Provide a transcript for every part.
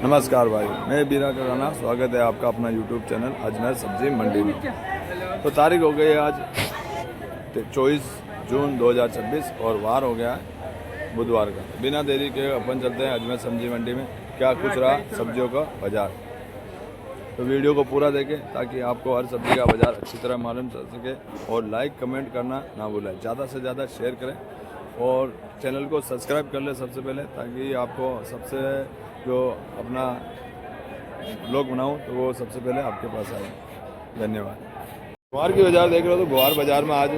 नमस्कार भाई, मैं बीरा का राना। स्वागत है आपका अपना YouTube चैनल अजमेर सब्जी मंडी में। तो तारीख हो गई है आज 24 जून 2026 और वार हो गया है बुधवार का। बिना देरी के अपन चलते हैं अजमेर सब्जी मंडी में क्या कुछ रहा सब्जियों का बाज़ार। तो वीडियो को पूरा देखें ताकि आपको हर सब्जी का बाज़ार अच्छी तरह मालूम चल सके। और लाइक कमेंट करना ना भूलें, ज़्यादा से ज़्यादा शेयर करें और चैनल को सब्सक्राइब कर लें सबसे पहले, ताकि आपको सबसे जो अपना ब्लॉग बनाऊं तो वो सबसे पहले आपके पास आए। धन्यवाद। ग्वार की बाज़ार देख रहे हो तो ग्वार बाज़ार में आज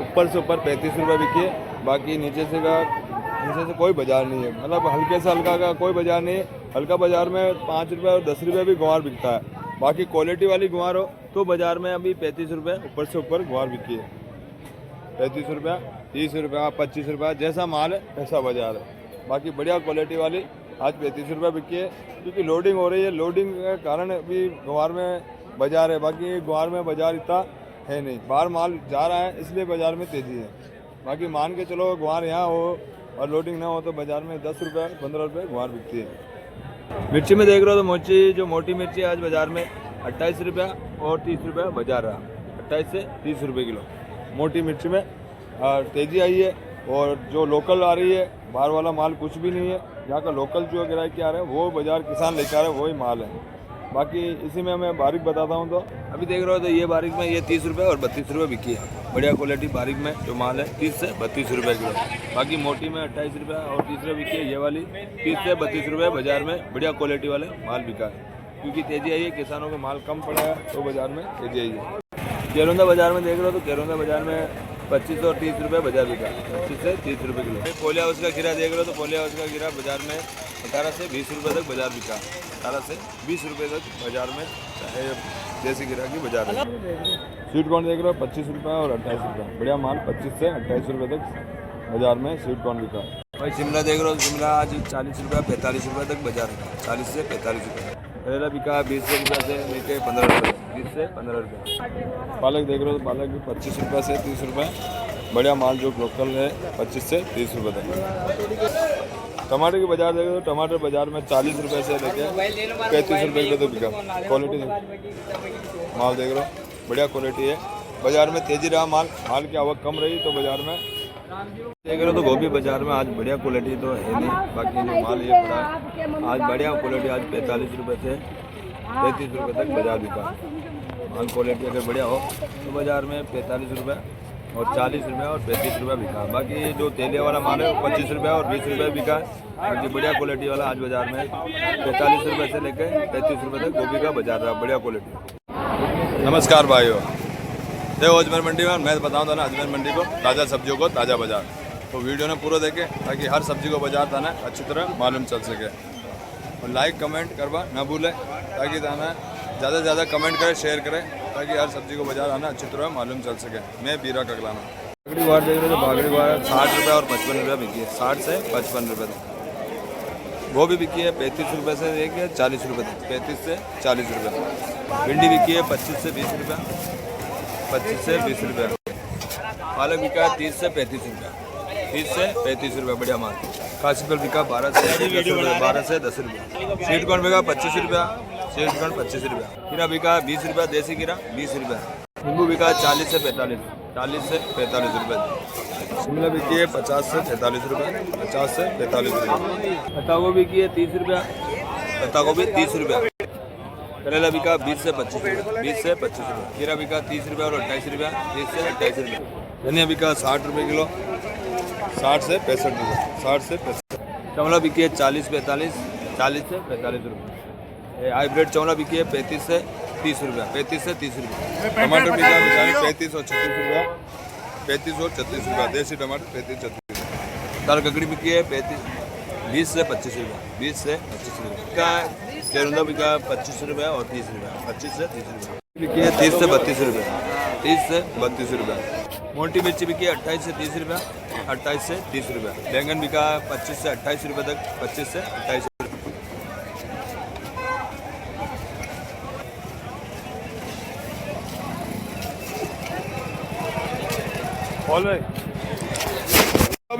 ऊपर से ऊपर 35 रुपये बिकी है। बाकी नीचे से कोई बाज़ार नहीं है, मतलब हल्के से हल्का का कोई बाज़ार नहीं है। हल्का बाज़ार में 5 रुपये और 10 रुपये भी ग्वार बिकता है। बाकी क्वालिटी वाली ग्वार हो तो बाज़ार में अभी 35 रुपये ऊपर से ऊपर ग्वार बिकी है। 35 रुपया, 30 रुपया, 25 रुपया, जैसा माल है वैसा बाज़ार है। बाकी बढ़िया क्वालिटी वाली आज 35 रुपये बिकी है, क्योंकि लोडिंग हो रही है। लोडिंग के कारण अभी ग्वार में बाज़ार है। बाकी ग्वार में बाज़ार इतना है नहीं, बाहर माल जा रहा है इसलिए बाज़ार में तेज़ी है। बाकी मान के चलो ग्वार यहाँ हो और लोडिंग ना हो तो बाज़ार में 10 रुपये 15 रुपये ग्वार बिकती है। मिर्ची में देख रहे हो तो मिर्ची जो मोटी मिर्ची आज बाज़ार में 28 रुपया और 30 रुपया बाज़ार रहा। 28 से 30 रुपये किलो मोटी मिर्ची में तेज़ी आई है। और जो लोकल आ रही है, बाहर वाला माल कुछ भी नहीं है। यहाँ का लोकल जो ग्राहक आ रहे हैं वो बाज़ार किसान लेकर आ रहे हैं, वही माल है। बाकी इसी में मैं बारीक बताता हूँ तो अभी देख रहे हो तो ये बारीक में ये 30 रुपये और 32 रुपये बिकी है। बढ़िया क्वालिटी बारीक में जो माल है 30 से 32 रुपये किलो। बाकी मोटी में 28 रुपये और 30 रुपये बिकी है। ये वाली 30 से 32 रुपये बाज़ार में बढ़िया क्वालिटी वाले माल बिका है, क्योंकि तेज़ी आई है। किसानों को माल कम पड़ा है तो बाज़ार में तेज़ी आई है। केरौंदा बाज़ार में देख रहे हो तो केरौंदा बाज़ार में 25 और 30 रुपये बाज़ार बिका। 25 से 30 रुपये किलो। पोलिया हाउस का गिरा देख रहे हो तो पोलिया हाउस का गिरा बाज़ार में 18 से 20 रुपये तक बाज़ार बिका। 18 से 20 रुपये तक बाज़ार में देसी गिरा की बाज़ार है। स्वीट कॉर्न देख रहे हो 25 रुपये और 28 रुपये। बढ़िया माल 25 से 28 रुपये तक बाज़ार में स्वीट कॉर्न बिका। भाई शिमला देख रहे हो, शिमला आज 40 रुपये 45 रुपये तक बाज़ार है। 40 से 45 रुपये। करेला बिका 20 रुपये से लेके 15 रुपये, 20 से 15 रुपये। पालक देख रहे हो तो पालक भी 25 रुपये से 30 रुपये। बढ़िया माल जो लोकल है 25 से 30 रुपये तक। टमाटर की बाज़ार देख रहे हो, टमाटर बाज़ार में 40 रुपये से लेके 35 रुपये किलो तो बिका। क्वालिटी माल देख रहे हो, बढ़िया क्वालिटी है। बाज़ार में तेज़ी रहा माल की आवक कम रही तो बाज़ार में देख रहे हो तो गोभी बाज़ार में आज बढ़िया क्वालिटी तो है नहीं। बाकी जो माल ये पड़ा है आज बढ़िया क्वालिटी आज 45 रुपये से 33 रुपये तक बाज़ार बिका। माल क्वालिटी अगर बढ़िया हो तो बाज़ार में 45 रुपये और 40 रुपये और 35 रुपये बिका। बाकी जो तेलिया वाला माल है वो 25 रुपये और 20 रुपये बिका। बाकी बढ़िया क्वालिटी वाला आज बाज़ार में 45 रुपये से लेकर 35 रुपये तक गोभी का बाज़ार रहा, बढ़िया क्वालिटी। नमस्कार भाइयों, देखो अजमेर मंडी में मैं बताऊँ था ना अजमेर मंडी को ताज़ा सब्जियों को ताज़ा बाज़ार। तो वीडियो ने पूरा देखें ताकि हर सब्जी को बाज़ार थाना अच्छी तरह मालूम चल सके। और लाइक कमेंट करवा ना भूलें, ताकि थाना ज़्यादा से ज़्यादा कमेंट करें, शेयर करें, ताकि हर सब्जी को बाज़ार आना अच्छी तरह मालूम चल सके। मैं बीरा कगलाना। बागड़ी ग्वार देख रहे हो तो बागड़ी ग्वार 60 रुपये और 55 रुपये बिकी है। 60 से 55 रुपये तक। वो भी बिकी है 35 रुपये से लेके 40 रुपये तक। 35 से 40 रुपये। भिंडी बिकी है 25 से 20 रुपये। 25 से 20 रुपये। पालक बिका है 30 से 35 रुपये। 30 से 35 रुपये बढ़िया माल। काशीफल बिका 12 से 10 रुपये। 12 से 10 रुपये। स्वीट कॉर्न बिका 25 रुपया। स्वीट कॉर्न 25 रुपया। कीरा बिका 20 रुपया, देसी कीरा 20 रुपया। नींबू बिका 40 से 45, 40 से 45 रुपये। शिमला बिकी है 50 से 43 रुपये। 50 से 45 रुपये। पत्ता गोभी बिकी है 30 रुपया। पत्ता गोभी 30 रुपया। करेला बिका 20 से 25 रुपये। 20 से 25 रुपये। कीरा बिका 30 रुपया और 28 रुपया। 30 से 28 रुपये। धनिया बिका 60 रुपये किलो। 60 से 65 रुपये। 60 से 65। चमड़ा बिकी है 40-45, 40 से 45 रुपये। हाइब्रिड चमड़ा बिकी है 35 से 30 रुपया। 35 से 30 रुपये। टमाटर बिका 35 और 36 रुपया। 35 और 36 रुपया। देसी टमाटर 35-36 रुपये। दाल ककड़ी बिकी है 20 से 25 रुपया। 20 से 25 रुपये। केरौंदा बिका 25 रुपया और 30 रुपया। 25 से 30 रुपये। बिकी है 30 से 32 रुपये। 30 से 32 रुपये। मोटी मिर्ची बिकी है 28 से 30 रुपया। 28 से 30 रुपया। बैंगन बिका 25 से 28 रुपये तक। 25 से 28 बोल भाई।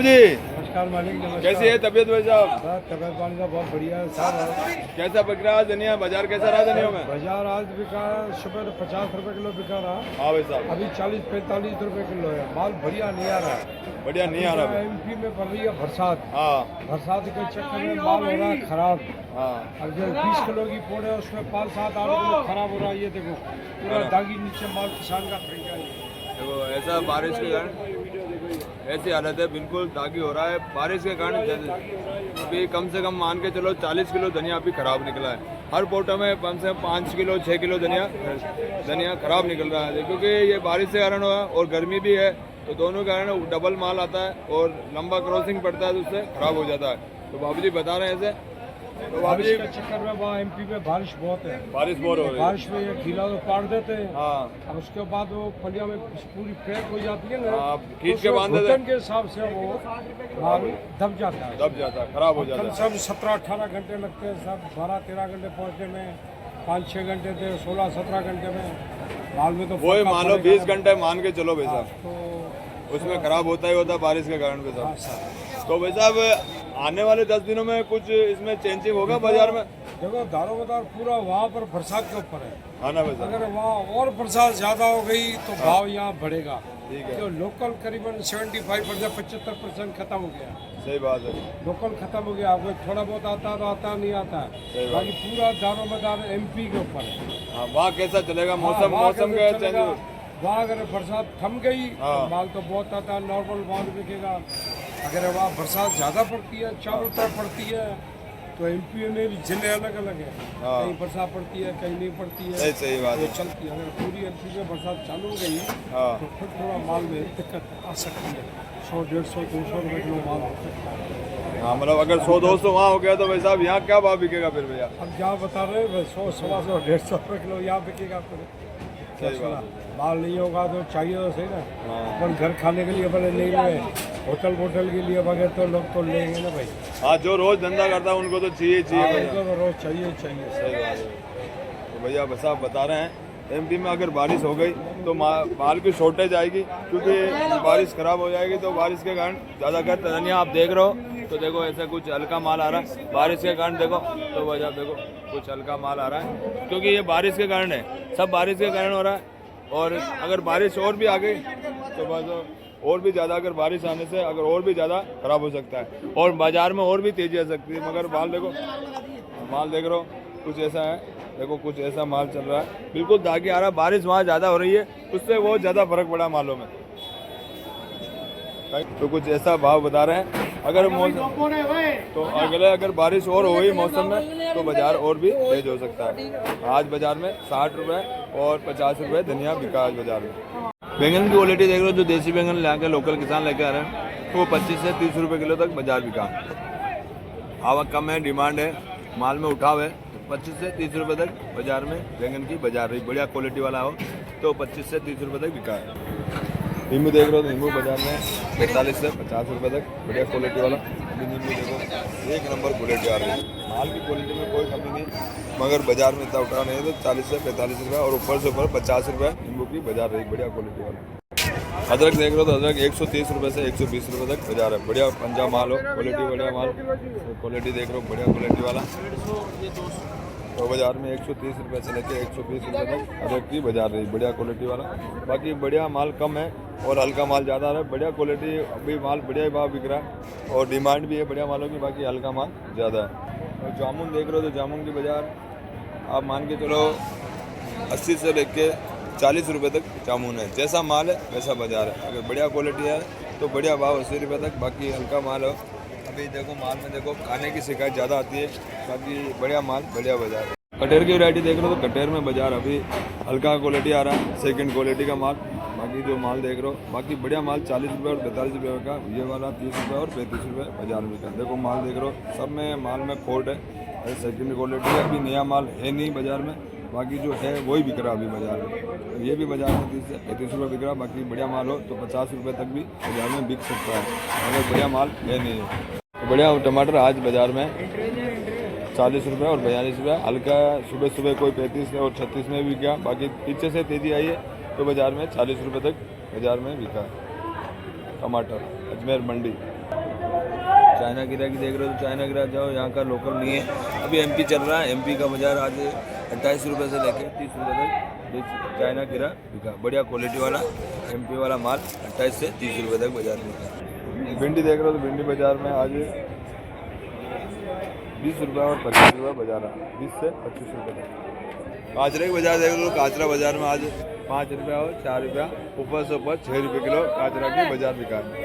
जी नमस्कार मालिक, नमस्कार। कैसी है तबीयत भाई साहब? तबियत पानी का बहुत बढ़िया है साहब। कैसा बिक रहा है धनिया? बाजार कैसा रहा धनिया में? बाजार आज बिका सुबह तो 50 रुपए किलो बिका रहा, हाँ भाई साहब, अभी 40-45 रुपए किलो है। माल बढ़िया नहीं आ रहा है, बढ़िया नहीं आ रहा भाई। एमपी में पड़ रही है बरसात, हाँ बरसात के चक्कर में माल हो रहा है खराब। हाँ, अब जो 20 किलो की पोड़ है उसमें 5-7-8 किलो खराब हो रहा है। ये देखो पूरा दागी नीचे माल किसान का फट गया। देखो ऐसा बारिश के कारण ऐसी हालत है, बिल्कुल दागी हो रहा है बारिश के कारण। अभी कम से कम मान के चलो 40 किलो धनिया अभी खराब निकला है। हर पोटो में कम से कम 5 किलो 6 किलो धनिया खराब निकल रहा है, क्योंकि ये बारिश के कारण हुआ और गर्मी भी है, तो दोनों के कारण डबल माल आता है और लंबा क्रॉसिंग पड़ता है तो उससे खराब हो जाता है। तो बाबू जी बता रहे हैं ऐसे, तो बाबू जी के चक्कर में वहाँ एमपी में बारिश बहुत है, बारिश बहुत हो रही है। बारिश में ये गीला तो पाड़ देते हैं। हाँ अब उसके बाद वो फलिया में पूरी पैक हो जाती है ना, हाँ, खींच के बांध देते घुटन के हिसाब से वो माल दब जाता है, दब जाता है, खराब हो जाता कम है। सब 17-18 घंटे लगते हैं, सब 12-13 घंटे पहुँचने में, 5-6 घंटे थे, 16-17 घंटे में माल में तो वही फर्क मान लो पड़ेगा 20 घंटे मान के चलो भाई साहब, तो उसमें खराब होता ही होता है बारिश के कारण भाई हाँ साहब। सर। तो भाई साहब आने वाले 10 दिनों में कुछ इसमें चेंजिंग होगा बाजार में? देखो दारोमदार पूरा वहाँ पर बरसात के ऊपर है। हाँ ना भाई साहब, अगर वहाँ और बरसात ज्यादा हो गई तो भाव यहाँ बढ़ेगा। ठीक है, जो लोकल करीबन 75% 75% खत्म हो गया, सही बात है। लोकल खत्म हो गया। अब थोड़ा बहुत आता है तो आता नहीं आता है, सही बात। बाकी पूरा दारोमदार एमपी के ऊपर है। हाँ वहाँ कैसा चलेगा मौसम? हाँ, वहाँ मौसम कैसे का चलेगा? चेंज? वहाँ अगर बरसात थम गई हाँ। तो माल तो बहुत आता है, नॉर्मल माल बिकेगा। अगर वहाँ बरसात ज़्यादा पड़ती है, चारों तरफ पड़ती है, तो एमपी में भी जिले अलग अलग है, हाँ। कहीं बरसात पड़ती है कहीं नहीं पड़ती है, सही सही बात ये है। चलती है। अगर पूरी एमपी में बरसात चालू हो गई हाँ तो फिर थोड़ा माल में दिक्कत आ सकती है। 100-150-200 रुपये किलो माल हो सकता है। हाँ, मतलब अगर 100-200 वहाँ हो गया तो भाई साहब यहाँ क्या भाव बिकेगा फिर भैया? अब क्या बता रहे हैं, 100-125 रुपये किलो यहाँ बिकेगा। फिर सही बात है। माल नहीं होगा तो चाहिए तो सही ना, हाँ अपन घर खाने के लिए भले नहीं रहे, होटल वोटल के लिए बगैर तो लोग तो लेंगे ना भाई। हाँ, जो रोज धंधा करता है उनको तो चाहिए हाँ, भैया। उनको तो रोज चाहिए चाहिए। सही बात है। तो भैया बस आप बता रहे हैं एमपी में अगर बारिश हो गई तो माल की शॉर्टेज आएगी, क्योंकि बारिश खराब हो जाएगी। तो बारिश के कारण ज़्यादातर धनिया आप देख रहे हो, तो देखो ऐसा कुछ हल्का माल आ रहा है बारिश के कारण। देखो तो वजह देखो कुछ हल्का माल आ रहा है, क्योंकि ये बारिश के कारण है, सब बारिश के कारण हो रहा है। और अगर बारिश और भी आ गई तो बस और भी ज़्यादा, अगर बारिश आने से अगर और भी ज़्यादा खराब हो सकता है और बाज़ार में और भी तेज़ी आ सकती है। मगर माल देखो, माल देख रहे हो कुछ ऐसा है, देखो कुछ ऐसा माल चल रहा है, बिल्कुल दागी आ रहा है। बारिश वहाँ ज़्यादा हो रही है, उससे बहुत ज़्यादा फर्क पड़ा मालों में। तो कुछ ऐसा भाव बता रहे हैं। अगर मौसम तो अगर बारिश और हुई मौसम में तो बाजार और भी तेज हो सकता है। आज बाजार में 60 रुपये और 50 रुपये धनिया बिका आज बाजार में। बैंगन की क्वालिटी देख रहे हो, जो देसी बैंगन लाके लोकल किसान लेके आ रहे हैं, वो 25 से 30 रुपये किलो तक बाजार बिका। आवक कम है, डिमांड है, माल में उठाव है, 25 से 30 रुपये तक बाजार में बैंगन की बाजार रही। बढ़िया क्वालिटी वाला हो तो 25 से 30 रुपये तक बिका है। नींबू देख रहे हो तो नींबू बाजार में 45 से 50 रुपये तक बढ़िया क्वालिटी वाला नींबू देखो, एक नंबर क्वालिटी आ रही है। माल की क्वालिटी में कोई कमी नहीं, मगर बाजार में इतना उठा नहीं है, तो 40 से 45 रुपये और ऊपर से ऊपर 50 रुपये नींबू की बाजार रही, बढ़िया क्वालिटी वाला। अदरक देख रहे हो तो अदरक 130 रुपये से 120 रुपये तक बाजार है। बढ़िया पंजाब माल हो, क्वालिटी बढ़िया माल, क्वालिटी देख रहे हो बढ़िया क्वालिटी वाला। तो बाजार में 130 रुपये से लेकर 120 रुपये तक अदरक की बाजार रही, बढ़िया क्वालिटी वाला। बाकी बढ़िया माल कम है और हल्का माल ज़्यादा है। बढ़िया क्वालिटी अभी माल बढ़िया भाव बिक रहा है और डिमांड भी है बढ़िया मालों की, बाकी हल्का माल ज़्यादा है। और जामुन देख रहे हो तो जामुन की बाजार आप मान के चलो 80 से लेके 40 रुपये तक जामुन है। जैसा माल है वैसा बाजार है। अगर बढ़िया क्वालिटी है तो बढ़िया भाव 80 रुपये तक, बाकी हल्का माल हो। अभी देखो माल में देखो खाने की शिकायत ज़्यादा आती है, बाकी बढ़िया माल बढ़िया बाजार है। कटेर की वैरायटी देख रहे हो तो कटेर में बाजार अभी हल्का क्वालिटी आ रहा है, सेकंड क्वालिटी का माल। बाकी जो माल देख रहे हो बाकी बढ़िया माल 40 रुपये और 45 रुपये का, ये वाला 30 रुपये और 35 रुपये बाजार में का। देखो माल देख रहे हो सब में माल में खोट है, सेकंड क्वालिटी है। अभी नया माल है नहीं बाजार में, बाकी जो है वही बिक रहा अभी बाजार में। ये भी बाजार में 30 से 35 रुपये बिक रहा, बाकी बढ़िया माल हो तो 50 रुपये तक भी बाजार में बिक सकता है, अगर बढ़िया माल है नहीं है। तो बढ़िया टमाटर आज बाजार में 40 रुपये और 42 रुपये, हल्का सुबह सुबह कोई 35 और 36 में भी बिका। बाकी पीछे से तेज़ी आई है तो बाजार में 40 रुपये तक बाजार में बिका टमाटर, अजमेर मंडी। चाइना गिरा की देख रहे हो तो चाइना गिरा जाओ, यहाँ का लोकल नहीं है। अभी एमपी चल रहा है, एमपी का बाजार आज 28 रुपये से लेकर 30 रुपये तक चाइना गिरा बिका। बढ़िया क्वालिटी वाला एमपी वाला माल 28 से 30 रुपये तक बाजार में। भिंडी देख रहे हो तो भिंडी बाजार में आज 20 रुपये और 25 रुपये बाजार है, 20 से 25 रुपये तक। काचरे की बाजार देख लो, काचरा बाजार में आज 5 रुपया और 4 रुपया ऊपर से ऊपर 6 रुपये किलो काचरा की बाजार बिका है।